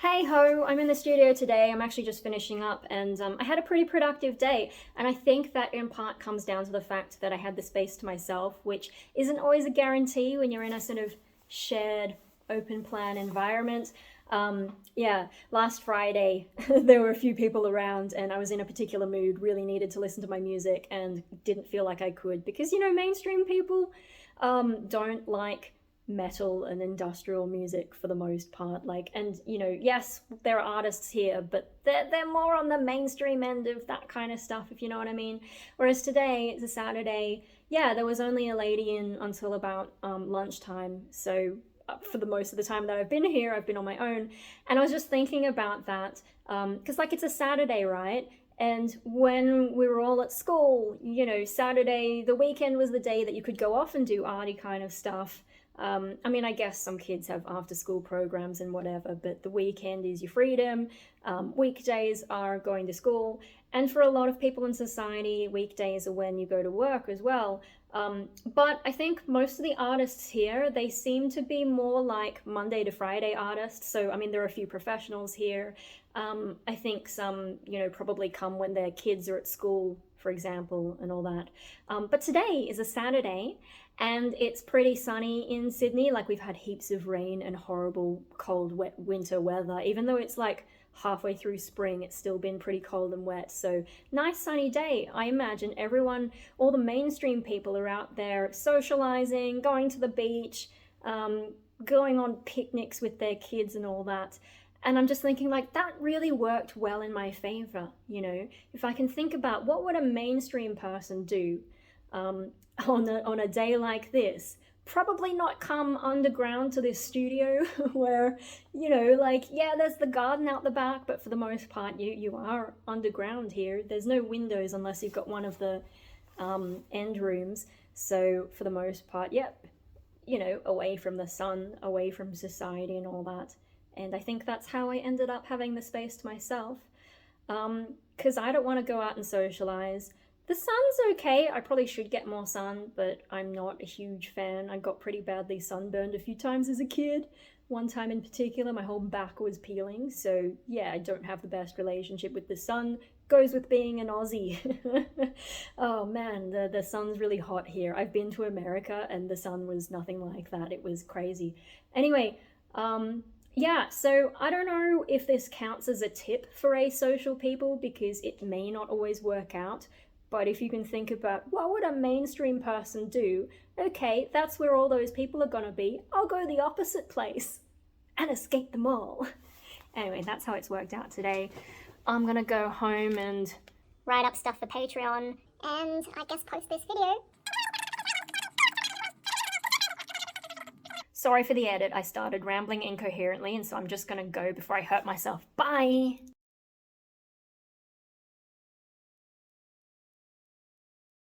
Hey ho, I'm in the studio today. I'm actually just finishing up and I had a pretty productive day. And I think that in part comes down to the fact that I had the space to myself, which isn't always a guarantee when you're in a sort of shared open plan environment. Last Friday there were a few people around and I was in a particular mood, really needed to listen to my music and didn't feel like I could because, mainstream people don't like metal and industrial music for the most part, yes, there are artists here, but they're more on the mainstream end of that kind of stuff, if you know what I mean. Whereas today it's a Saturday, yeah, there was only a lady in until about lunchtime, so for the most of the time that I've been here, I've been on my own. And I was just thinking about that because it's a Saturday, right? And when we were all at school, Saturday, the weekend was the day that you could go off and do arty kind of stuff. I guess some kids have after school programs and whatever, but the weekend is your freedom. Weekdays are going to school. And for a lot of people in society, weekdays are when you go to work as well. But I think most of the artists here, they seem to be more like Monday to Friday artists. So, there are a few professionals here. I think some, probably come when their kids are at school, for example, and all that. But today is a Saturday and it's pretty sunny in Sydney. We've had heaps of rain and horrible cold, wet winter weather. Even though it's halfway through spring, it's still been pretty cold and wet. So nice sunny day. I imagine everyone, all the mainstream people are out there socializing, going to the beach, going on picnics with their kids and all that. And I'm just thinking that really worked well in my favor, If I can think about what would a mainstream person do on a day like this, probably not come underground to this studio where, there's the garden out the back, but for the most part you are underground here. There's no windows unless you've got one of the end rooms. So for the most part, away from the sun, away from society and all that. And I think that's how I ended up having the space to myself, because I don't want to go out and socialize. The sun's okay. I probably should get more sun, but I'm not a huge fan. I got pretty badly sunburned a few times as a kid. One time in particular, my whole back was peeling. So yeah, I don't have the best relationship with the sun. Goes with being an Aussie. Oh man, the sun's really hot here. I've been to America and the sun was nothing like that. It was crazy. Anyway, so I don't know if this counts as a tip for asocial people because it may not always work out. But if you can think about what would a mainstream person do, okay, that's where all those people are gonna be. I'll go the opposite place and escape them all. Anyway, that's how it's worked out today. I'm gonna go home and write up stuff for Patreon and I guess post this video. Sorry for the edit, I started rambling incoherently and so I'm just gonna go before I hurt myself. Bye!